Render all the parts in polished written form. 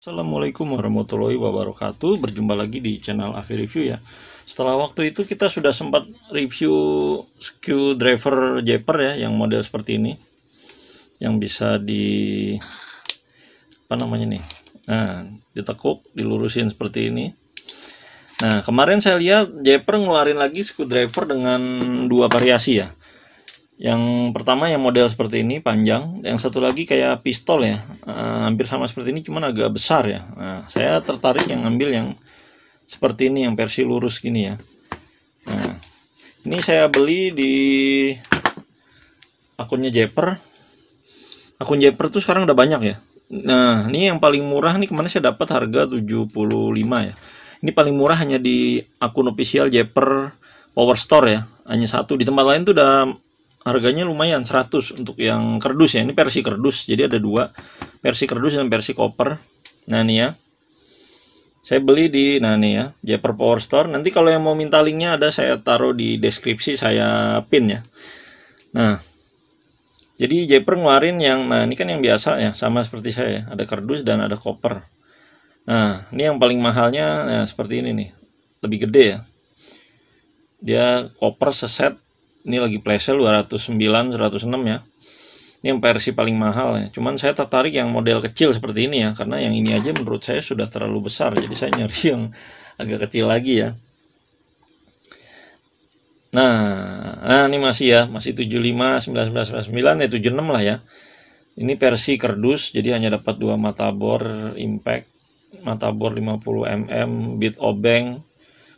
Assalamualaikum warahmatullahi wabarakatuh. Berjumpa lagi di channel Avi Review ya. Setelah waktu itu kita sudah sempat review screwdriver Japper ya, yang model seperti ini, yang bisa ditekuk, dilurusin seperti ini. Nah, kemarin saya lihat Japper ngeluarin lagi screwdriver dengan dua variasi ya. Yang pertama yang model seperti ini panjang, yang satu lagi kayak pistol ya, hampir sama seperti ini cuman agak besar ya. Nah, saya tertarik yang ngambil yang seperti ini, yang versi lurus gini ya. Nah, ini saya beli di akunnya Japper. Akun Japper tuh sekarang udah banyak ya. Nah, ini yang paling murah nih, kemarin saya dapat harga 75 ya. Ini paling murah hanya di akun official Japper Power Store ya, hanya satu. Di tempat lain tuh udah harganya lumayan 100 untuk yang kerdus ya. Ini versi kerdus, jadi ada dua, versi kerdus dan versi koper. Nah ini ya, saya beli di nih ya, Japper Power Store. Nanti kalau yang mau minta linknya ada, saya taruh di deskripsi, saya pin ya. Nah, jadi Japper ngeluarin yang, ini kan yang biasa ya, sama seperti saya, ada kerdus dan ada koper. Nah, ini yang paling mahalnya ya, seperti ini nih, lebih gede ya. Dia koper seset. Ini lagi flash sale 209 106 ya. Ini yang versi paling mahal ya. Cuman saya tertarik yang model kecil seperti ini ya, karena yang ini aja menurut saya sudah terlalu besar. Jadi saya nyari yang agak kecil lagi ya. Nah ini masih ya, masih 75 19 99 ya, 76 lah ya. Ini versi kerdus, jadi hanya dapat dua mata bor impact, mata bor 50 mm, bit obeng,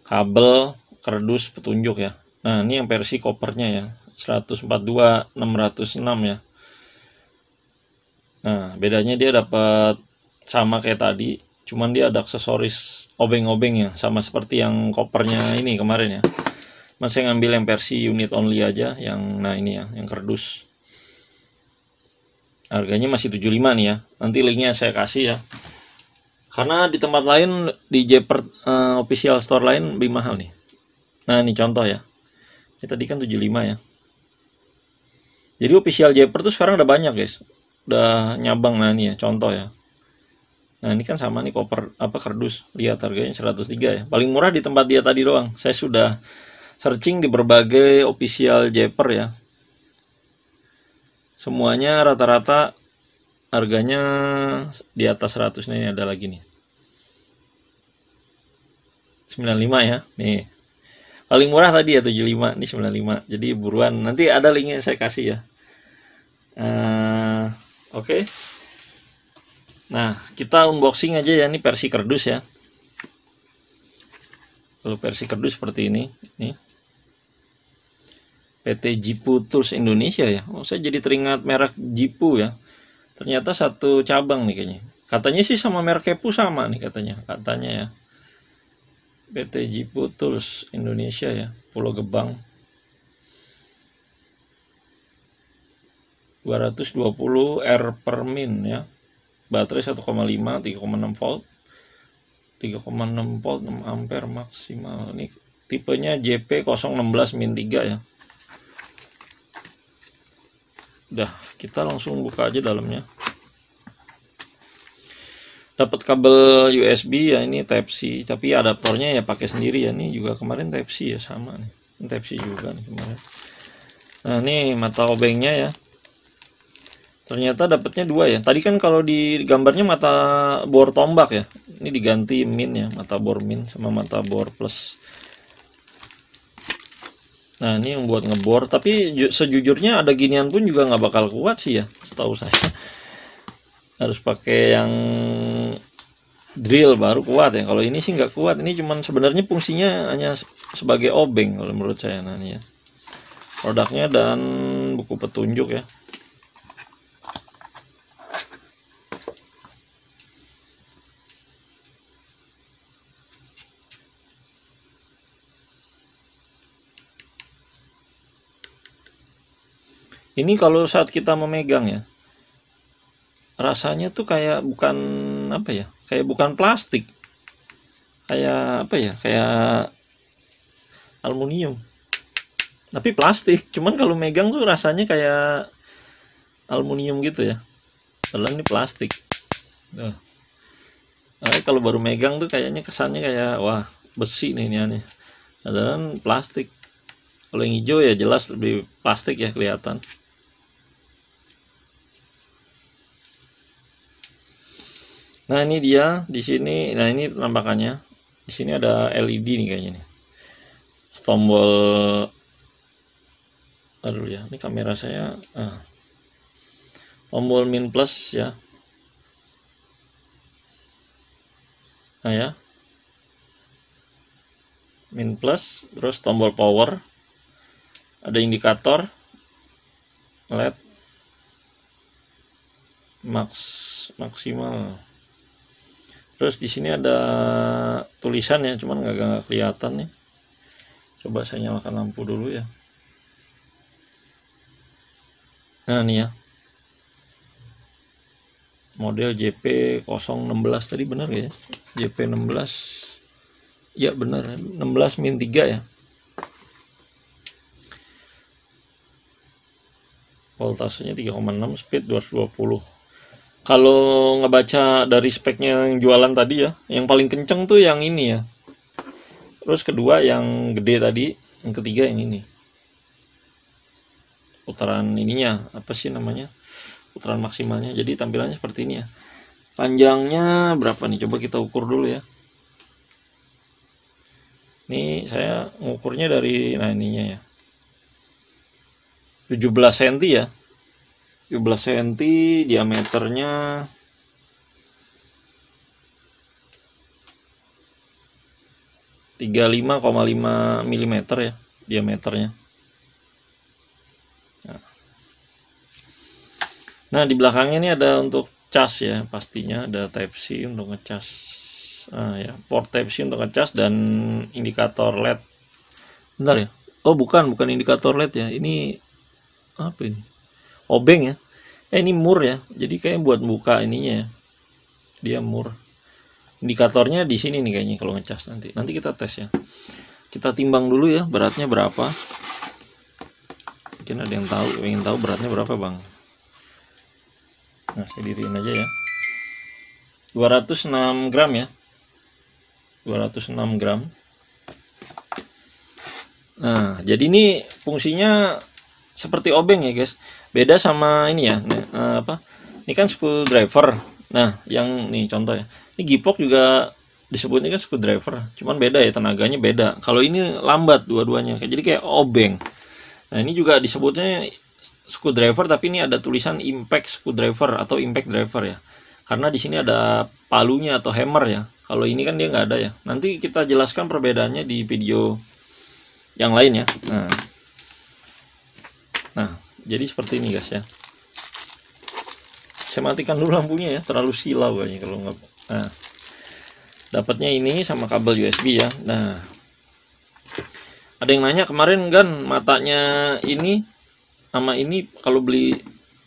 kabel, kerdus, petunjuk ya. Nah, ini yang versi kopernya ya, 142 606 ya. Nah, bedanya dia dapat sama kayak tadi, cuman dia ada aksesoris obeng-obeng ya, sama seperti yang kopernya ini kemarin ya. Mas saya ngambil yang versi unit only aja, yang ini ya, yang kerdus. Harganya masih 75 nih ya. Nanti linknya saya kasih ya. Karena di tempat lain, di Japper official store lain lebih mahal nih. Nah, ini contoh ya. Ini tadi kan 75 ya. Jadi official Japper tuh sekarang udah banyak guys, udah nyabang. Nah ini ya contoh ya. Nah ini kan sama nih koper kerdus, lihat harganya 103 ya, paling murah di tempat dia tadi doang. Saya sudah searching di berbagai official Japper ya, semuanya rata-rata harganya di atas 100. Ini ada lagi nih 95 ya. Nih paling murah tadi ya 75, ini 95. Jadi buruan, nanti ada linknya saya kasih ya. Oke. Nah, kita unboxing aja ya, ini versi kerdus ya. Kalau versi kerdus seperti ini, nih. PT Jipu Tools Indonesia ya. Oh, saya jadi teringat merek Jipu ya. Ternyata satu cabang nih kayaknya. Katanya sih sama merek Kepu sama nih katanya ya. PT Jipu Tools Indonesia ya, Pulau Gebang. 220 R per min ya. Baterai 1,5 3,6 volt. 3,6 volt 6 ampere maksimal. Ini tipenya JP016 min 3 ya. Udah, kita langsung buka aja dalamnya. Dapat kabel USB ya, ini Type C, tapi adaptornya ya pakai sendiri ya. Ini juga kemarin Type C ya, sama nih. Ini Type C juga nih kemarin. Nah, ini mata obengnya ya. Ternyata dapatnya dua ya. Tadi kan kalau di gambarnya mata bor tombak ya. Ini diganti min ya, mata bor min sama mata bor plus. Nah, ini yang buat ngebor, tapi sejujurnya ada ginian pun juga nggak bakal kuat sih ya, setahu saya. Harus pakai yang drill baru kuat ya. Kalau ini sih nggak kuat. Ini cuman sebenarnya fungsinya hanya sebagai obeng kalau menurut saya. Nah ini ya produknya dan buku petunjuk ya. Ini kalau saat kita memegang ya, rasanya tuh kayak bukan kayak bukan plastik, kayak kayak aluminium, tapi plastik. Cuman kalau megang tuh rasanya kayak aluminium gitu ya, padahal ini plastik. Kalau baru megang tuh kayaknya kesannya kayak wah besi nih ini aneh, padahal plastik. Kalau yang hijau ya jelas lebih plastik ya kelihatan. Nah ini dia di sini. Nah ini penampakannya. Di sini ada LED nih kayaknya nih. Tombol. Aduh ya, ini kamera saya. Tombol min plus ya. Nah ya. Min plus, terus tombol power. Ada indikator LED maksimal. Terus di sini ada tulisan ya, cuman nggak kelihatan nih. Coba saya nyalakan lampu dulu ya. Nah nih ya, model JP016 tadi benar ya? JP16 ya benar, 16-3 ya. Voltasenya 3,6, speed 220. Kalau ngebaca dari speknya yang jualan tadi ya, yang paling kenceng tuh yang ini ya. Terus kedua yang gede tadi, yang ketiga yang ini. Putaran ininya, apa sih namanya? Putaran maksimalnya. Jadi tampilannya seperti ini ya. Panjangnya berapa nih? Coba kita ukur dulu ya. Ini saya ngukurnya dari, nah ininya ya. 17 cm ya. 17 cm, diameternya 35,5 mm ya diameternya. Nah di belakangnya ini ada untuk cas ya, pastinya ada Type C untuk ngecas. Nah ya, port Type C untuk ngecas dan indikator LED. Bentar ya. Oh bukan indikator LED ya. Ini apa ini? Obeng ya. Ini mur ya. Jadi kayak buat buka ininya ya. Dia mur. Indikatornya di sini nih kayaknya kalau ngecas nanti. Nanti kita tes ya. Kita timbang dulu ya beratnya berapa. Mungkin ada yang tahu, ingin tahu beratnya berapa, Bang. Nah, saya diriin aja ya. 206 gram ya. 206 gram. Nah, jadi ini fungsinya seperti obeng ya, guys. Beda sama ini ya. Nah, ini kan screwdriver. Nah, yang nih contoh ya. Ini gipok juga disebutnya kan screwdriver. Cuman beda ya, tenaganya beda. Kalau ini lambat dua-duanya. Jadi kayak obeng. Nah, ini juga disebutnya screwdriver, tapi ini ada tulisan impact screwdriver atau impact driver ya. Karena di sini ada palunya atau hammer ya. Kalau ini kan dia nggak ada ya. Nanti kita jelaskan perbedaannya di video yang lain ya. Nah, jadi seperti ini guys ya. Saya matikan dulu lampunya ya, terlalu silau kayaknya kalau nggak. Nah, dapatnya ini sama kabel USB ya. Nah, ada yang nanya kemarin kan matanya ini sama ini kalau beli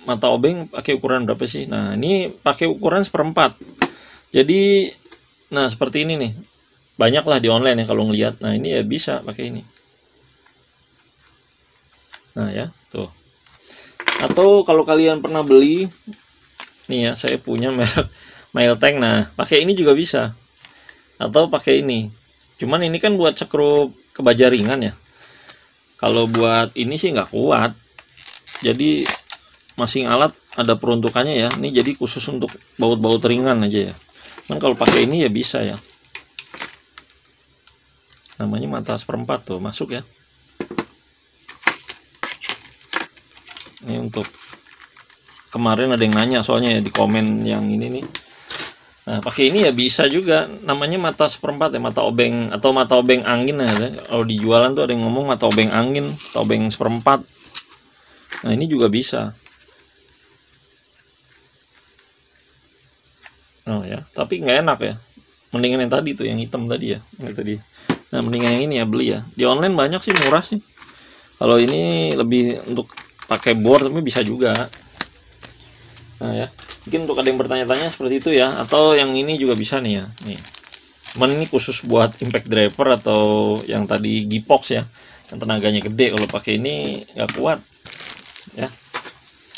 mata obeng pakai ukuran berapa sih? Nah, ini pakai ukuran 1/4. Jadi, nah seperti ini nih. Banyaklah di online ya kalau ngelihat. Nah, ini ya bisa pakai ini. Nah ya, tuh. Atau kalau kalian pernah beli, nih ya, saya punya merek Mailtank. Nah, pakai ini juga bisa. Atau pakai ini. Cuman ini kan buat sekrup ke baja ringan ya. Kalau buat ini sih nggak kuat. Jadi masing alat ada peruntukannya ya. Ini jadi khusus untuk baut-baut ringan aja ya. Cuman kalau pakai ini ya bisa ya. Namanya mata 1/4 tuh, masuk ya. Ini untuk kemarin ada yang nanya soalnya ya di komen yang ini nih. Nah, pakai ini ya bisa juga. Namanya mata 1/4 ya, mata obeng atau mata obeng angin ya. Kalau di jualan tuh ada yang ngomong mata obeng angin, mata obeng 1/4. Nah, ini juga bisa. Oh ya, tapi nggak enak ya. Mendingan yang tadi tuh, yang hitam tadi ya. Ini tadi. Nah, mendingan yang ini ya beli ya. Di online banyak sih, murah sih. Kalau ini lebih untuk pakai board tapi bisa juga. Nah ya, mungkin untuk ada yang bertanya-tanya seperti itu ya. Atau yang ini juga bisa nih ya. Nih. Cuman ini khusus buat impact driver atau yang tadi gipox ya. Yang tenaganya gede. Kalau pakai ini nggak kuat. Ya.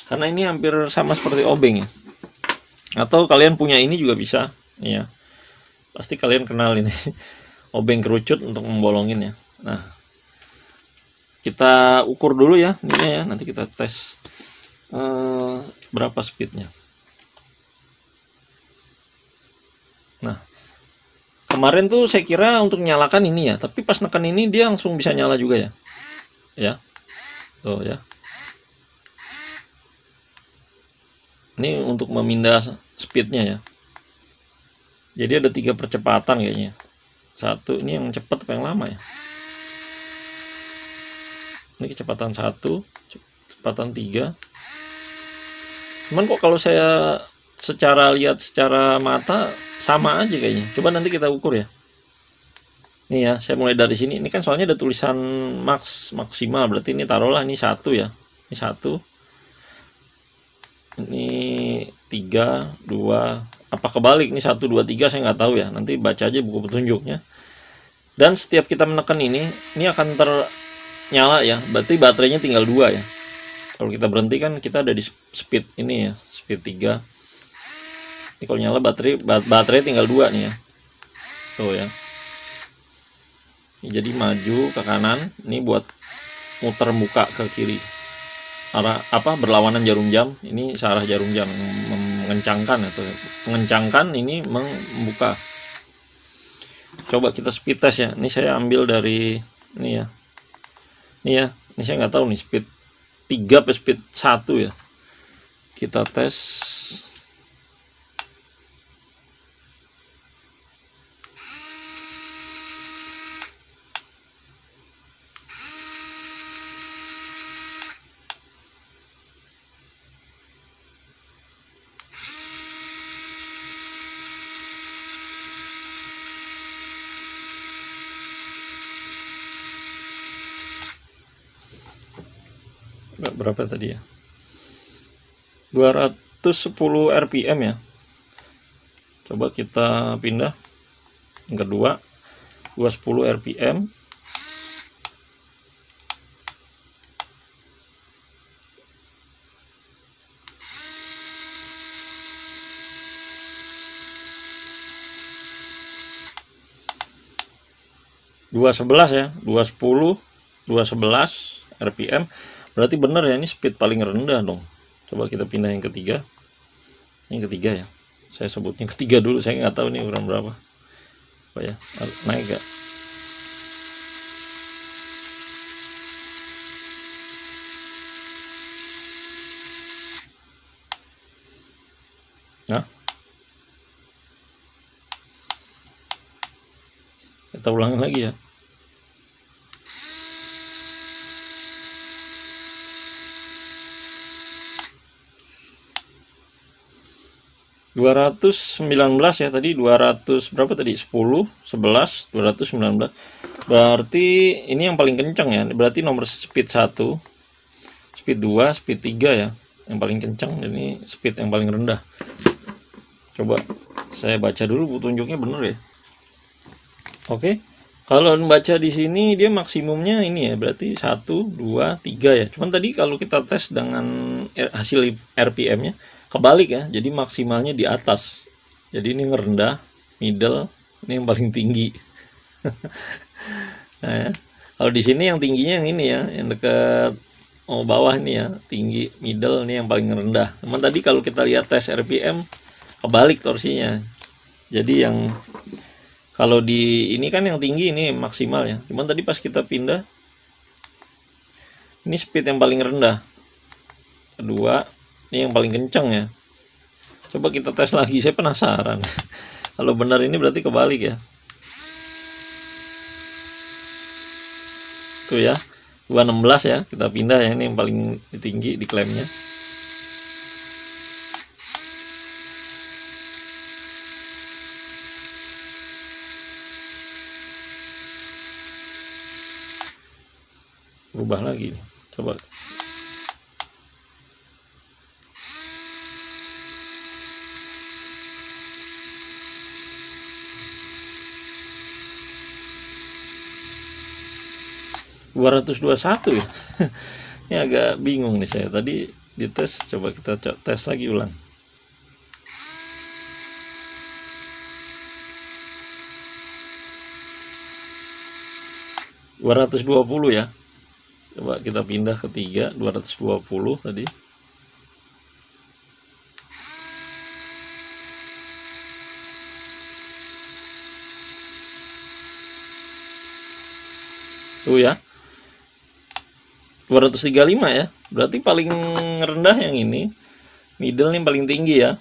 Karena ini hampir sama seperti obeng ya. Atau kalian punya ini juga bisa. Nih ya. Pasti kalian kenal ini. Obeng kerucut untuk membolongin ya. Nah, kita ukur dulu ya ini ya, nanti kita tes berapa speednya. Nah, kemarin tuh saya kira untuk nyalakan ini ya, tapi pas neken ini dia langsung bisa nyala juga ya. Ya. Tuh ya. Ini untuk memindah speednya ya. Jadi ada 3 percepatan kayaknya. Satu, ini yang cepat apa yang lama ya? Ini kecepatan 1, kecepatan 3. Cuman kok kalau saya lihat secara mata sama aja kayaknya. Coba nanti kita ukur ya. Nih ya, saya mulai dari sini. Ini kan soalnya ada tulisan maksimal, berarti ini taruhlah ini 1 ya. Ini 1. Ini 3, 2. Apa kebalik nih 1, 2, 3 saya nggak tahu ya. Nanti baca aja buku petunjuknya. Dan setiap kita menekan ini akan ternyala ya. Berarti baterainya tinggal 2 ya. Kalau kita berhenti kan kita ada di speed ini ya, speed 3. Ini kalau nyala baterai tinggal 2 nih ya. Tuh ya. Ini jadi maju ke kanan, ini buat muter muka ke kiri. Arah berlawanan jarum jam, ini searah jarum jam, mengencangkan atau mengencangkan ini membuka. Coba kita speed test ya. Ini saya ambil dari ini ya. Ini saya nggak tahu nih speed 3 atau speed 1 ya. Kita tes. Berapa tadi ya? 210 rpm ya. Coba kita pindah yang kedua, 210 rpm. Dua 11 ya, 210, 211 rpm. Berarti benar ya, ini speed paling rendah dong. Coba kita pindah yang ketiga. Yang ketiga ya. Saya sebutnya ketiga dulu, saya nggak tahu nih ukuran berapa. Apa ya? Naik gak? Nah. Kita ulangi lagi ya. 219 ya tadi, 200 berapa tadi, 10, 11, 219. Berarti ini yang paling kencang ya. Berarti nomor speed 1, speed 2, speed 3 ya yang paling kencang, dan ini speed yang paling rendah. Coba saya baca dulu petunjuknya bener ya. Oke. Kalau membaca di sini dia maksimumnya ini ya, berarti 1, 2, 3 ya. Cuman tadi kalau kita tes dengan hasil RPM-nya kebalik ya, jadi maksimalnya di atas. Jadi ini ngerendah, middle, ini yang paling tinggi. Nah, ya. Kalau di sini yang tingginya yang ini ya, yang dekat bawah ini ya, tinggi, middle, ini yang paling rendah. Cuman tadi kalau kita lihat tes RPM kebalik torsinya. Jadi yang kalau di ini kan yang tinggi ini maksimal ya. Cuman tadi pas kita pindah, ini speed yang paling rendah. Kedua, ini yang paling kencang ya. Coba kita tes lagi, saya penasaran. Kalau benar ini berarti kebalik ya. Tuh ya, 216 ya. Kita pindah ya, ini yang paling tinggi di klaimnya. Berubah lagi nih. Coba. $221 ya. Ini agak bingung nih saya. Tadi dites, coba kita tes lagi ulang. 220 ya. Coba kita pindah ke 3, 220 tadi. Tuh ya. 235 ya. Berarti paling rendah yang ini. Middle nih paling tinggi ya.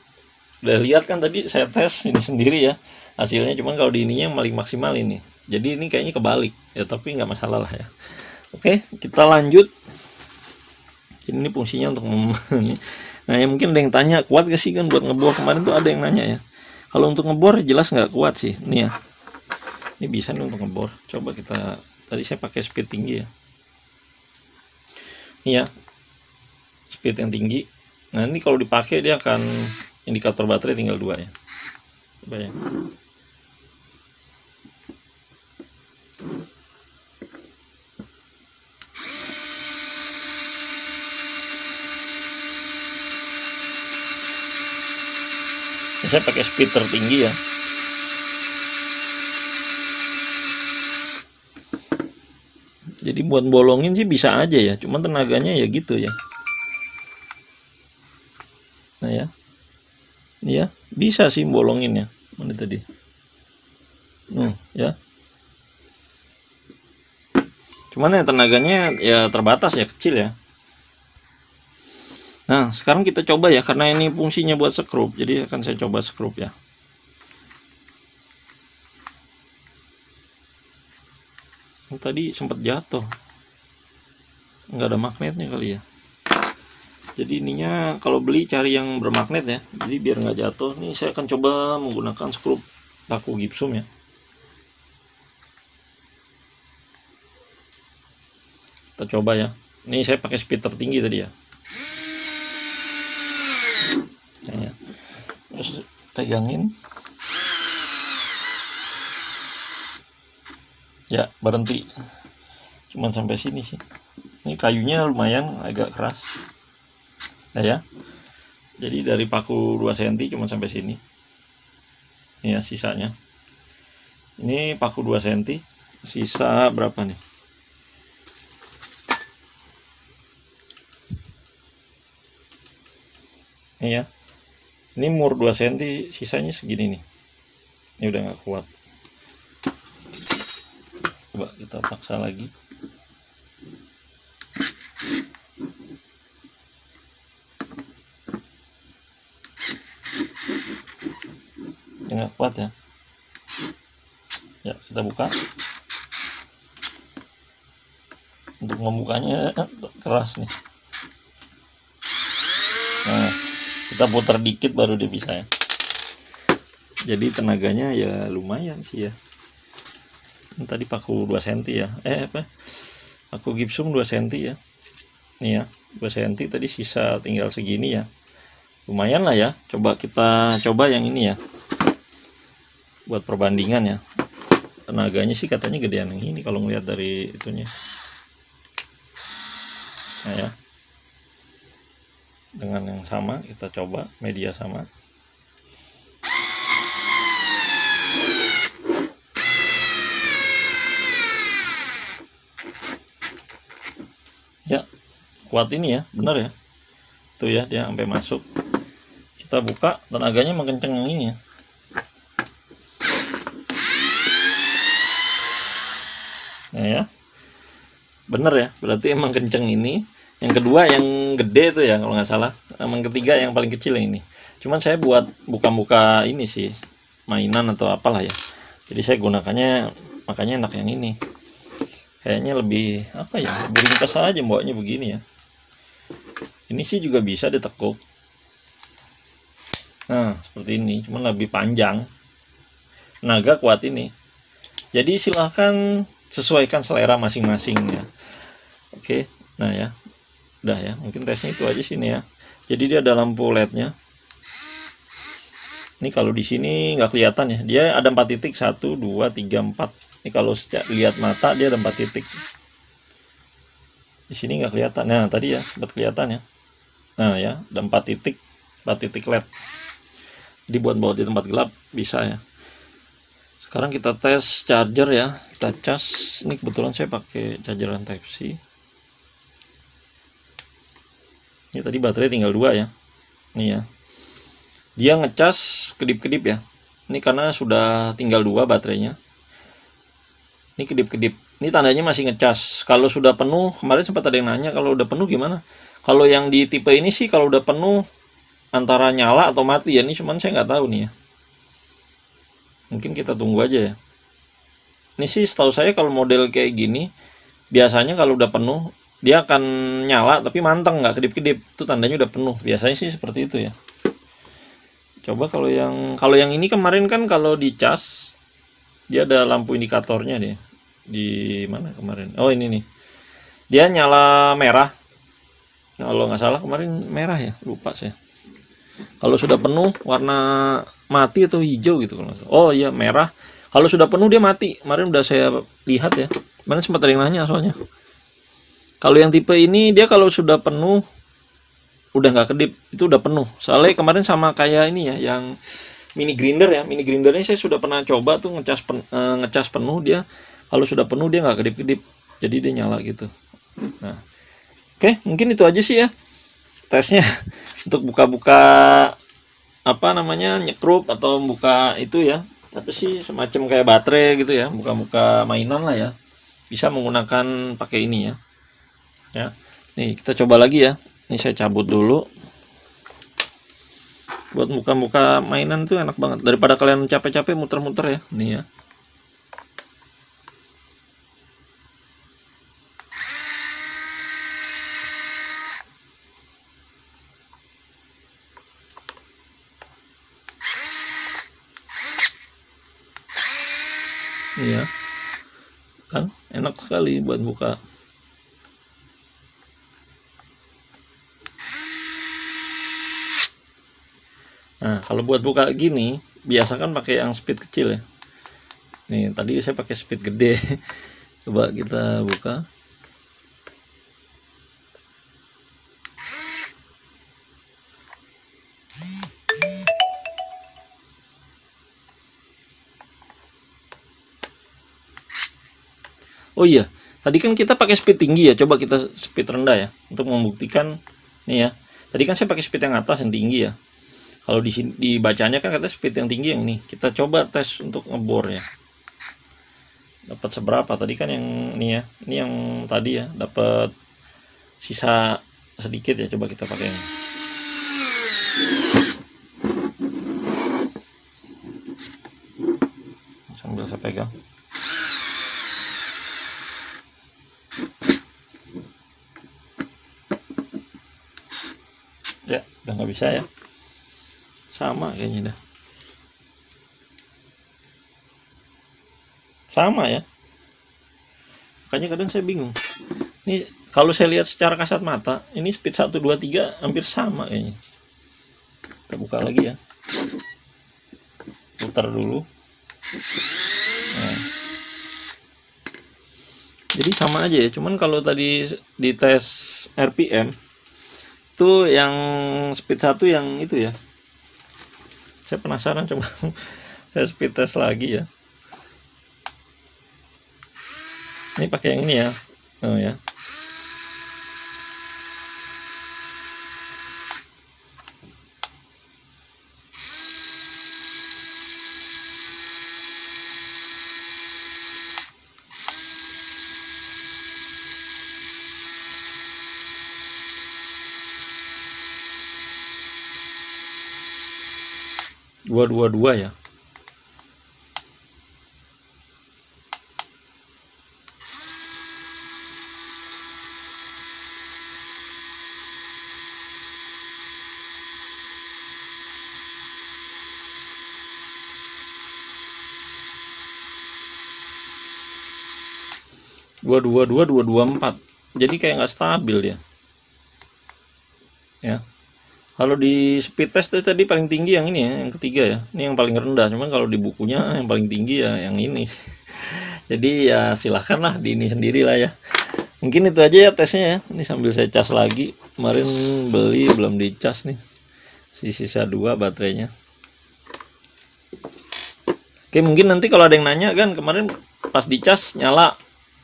Udah lihat kan tadi saya tes ini sendiri ya. Hasilnya cuman kalau di ininya yang paling maksimal ini. Jadi ini kayaknya kebalik ya, tapi nggak masalah lah ya. Oke, kita lanjut. Ini fungsinya untuk nah ya mungkin ada yang tanya, kuat gak sih kan buat ngebor? Kemarin tuh ada yang nanya ya. Kalau untuk ngebor jelas nggak kuat sih. Nih ya. Ini bisa nih untuk ngebor. Coba kita, tadi saya pakai speed tinggi ya. Ini ya. Speed yang tinggi. Nah, ini kalau dipakai dia akan indikator baterai tinggal 2 ya. Coba ya. Saya pakai speed tertinggi ya. Jadi buat bolongin sih bisa aja ya, cuman tenaganya ya gitu ya. Nah ya, ini ya bisa sih bolongin ya. Mana tadi? Ya. Cuman ya tenaganya ya terbatas ya, kecil ya. Nah, sekarang kita coba ya, karena ini fungsinya buat skrup, jadi akan saya coba skrup ya. Tadi sempat jatuh, nggak ada magnetnya kali ya. Jadi ininya kalau beli cari yang bermagnet ya, jadi biar nggak jatuh. Nih saya akan coba menggunakan skrup paku gipsum ya. Kita coba ya. Ini saya pakai speed tertinggi tadi ya. Ya. Terus pegangin ya, berhenti cuman sampai sini sih. Ini kayunya lumayan agak keras ya. Jadi dari paku 2 cm cuman sampai sini. Ini ya sisanya. Ini paku 2 cm, sisa berapa nih? Ini ya. Ini mur 2 cm, sisanya segini nih. Ini udah nggak kuat. Coba kita paksa lagi. Ini nggak kuat ya. Ya, kita buka. Untuk membukanya keras nih. Nah, kita putar dikit baru dia bisa ya. Jadi tenaganya ya lumayan sih ya. Ini tadi paku 2 cm ya. Paku gipsum 2 cm ya. Nih ya, 2 cm tadi, sisa tinggal segini ya. Lumayan lah ya. Coba kita coba yang ini ya. Buat perbandingan ya. Tenaganya sih katanya gedean yang ini kalau ngeliat dari itunya. Nah ya. Dengan yang sama kita coba, media sama. Ya, kuat ini ya, benar ya. Tuh ya, dia sampai masuk. Kita buka, tenaganya makin kenceng yang ini ya. Nah ya, bener ya, berarti emang kenceng ini. Yang kedua yang gede tuh ya kalau nggak salah. Yang ketiga yang paling kecil yang ini. Cuman saya buat buka-buka ini sih, mainan atau apalah ya. Jadi saya gunakannya, makanya enak yang ini. Kayaknya lebih apa ya, lebih ringkas aja bawanya begini ya. Ini sih juga bisa ditekuk. Nah seperti ini, cuman lebih panjang. Tenaga kuat ini. Jadi silahkan sesuaikan selera masing-masing ya. Oke, nah ya. Udah ya, mungkin tesnya itu aja sini ya. Jadi dia ada lampu LED-nya. Ini kalau di sini nggak kelihatan ya. Dia ada 4 titik, 1, 2, 3, 4. Ini kalau lihat mata dia ada 4 titik. Di sini nggak kelihatan. Nah, tadi ya sempat kelihatan ya. Nah, ya, ada 4 titik, 4 titik LED. Jadi buat bawa di tempat gelap bisa ya. Sekarang kita tes charger ya, kita cas. Ini kebetulan saya pakai chargeran Type C. Ini tadi baterai tinggal 2 ya. Nih ya. Dia ngecas kedip-kedip ya. Ini karena sudah tinggal 2 baterainya. Ini kedip-kedip. Ini tandanya masih ngecas. Kalau sudah penuh, kemarin sempat ada yang nanya kalau udah penuh gimana. Kalau yang di tipe ini sih kalau udah penuh antara nyala atau mati ya. Ini cuman saya nggak tahu nih ya. Mungkin kita tunggu aja ya. Ini sih setahu saya kalau model kayak gini biasanya kalau udah penuh dia akan nyala tapi manteng, nggak kedip-kedip. Itu tandanya udah penuh. Biasanya sih seperti itu ya. Coba kalau yang ini kemarin kan kalau dicas dia ada lampu indikatornya deh. Di mana kemarin? Oh ini nih. Dia nyala merah. Kalau nggak salah kemarin merah ya, lupa saya. Kalau sudah penuh warna mati atau hijau gitu kalau nggak salah. Oh iya merah. Kalau sudah penuh dia mati. Kemarin udah saya lihat ya. Kemarin sempat ada yang nanya soalnya. Kalau yang tipe ini dia kalau sudah penuh udah nggak kedip, itu udah penuh. Soalnya kemarin sama kayak ini ya, yang mini grinder ya. Mini grindernya saya sudah pernah coba tuh ngecas penuh, dia kalau sudah penuh dia nggak kedip-kedip. Jadi dia nyala gitu. Nah, oke, mungkin itu aja sih ya tesnya untuk buka-buka apa namanya nyekrup atau buka itu ya. Tapi sih semacam kayak baterai gitu ya, buka-buka mainan lah ya. Bisa menggunakan pakai ini ya. Ya. Nih, kita coba lagi ya. Ini saya cabut dulu. Buat muka-muka mainan tuh enak banget. Daripada kalian capek-capek muter-muter ya. Nih ya. Nih ya. Kan enak sekali buat buka. Nah, kalau buat buka gini, biasakan pakai yang speed kecil ya. Nih, tadi saya pakai speed gede. Coba kita buka. Oh iya, tadi kan kita pakai speed tinggi ya. Coba kita speed rendah ya untuk membuktikan nih ya. Tadi kan saya pakai speed yang atas yang tinggi ya. Kalau di sini dibacanya kan kata speed yang tinggi yang ini. Kita coba tes untuk ngebor ya. Dapat seberapa? Tadi kan yang ini ya. Ini yang tadi ya, dapat sisa sedikit ya. Coba kita pakai ini. Sambil saya pegang. Ya, udah nggak bisa ya. Sama kayaknya dah. Sama ya. Makanya kadang saya bingung. Ini kalau saya lihat secara kasat mata, ini speed 1 2 3 hampir sama kayaknya. Kita buka lagi ya. Putar dulu. Nah. Jadi sama aja ya, cuman kalau tadi di tes RPM itu yang speed 1 yang itu ya. Saya penasaran, coba saya speed test lagi ya. Ini pakai yang ini ya. Oh ya. Dua ya. Dua 4. Jadi kayak nggak stabil ya. Ya. Kalau di speed test tadi paling tinggi yang ini ya, yang ketiga ya. Ini yang paling rendah. Cuman kalau di bukunya yang paling tinggi ya yang ini. Jadi ya silahkan lah di ini sendiri lah ya. Mungkin itu aja ya tesnya ya. Ini sambil saya cas lagi. Kemarin beli belum dicas nih. Sisa 2 baterainya. Oke, mungkin nanti kalau ada yang nanya kan kemarin pas dicas nyala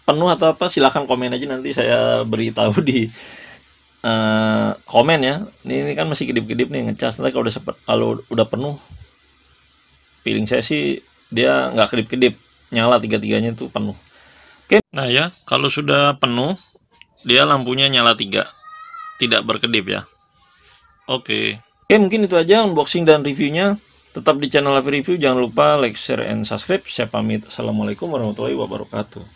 penuh atau apa, silahkan komen aja, nanti saya beritahu di komen ya. Ini kan masih kedip-kedip nih ngecas, nanti kalau kalau udah penuh, feeling saya sih dia nggak kedip-kedip, nyala tiga-tiganya itu penuh. Oke, nah ya kalau sudah penuh dia lampunya nyala 3, tidak berkedip ya. Oke, mungkin itu aja unboxing dan reviewnya. Tetap di channel Avi Review, jangan lupa like, share, and subscribe. Saya pamit. Assalamualaikum warahmatullahi wabarakatuh.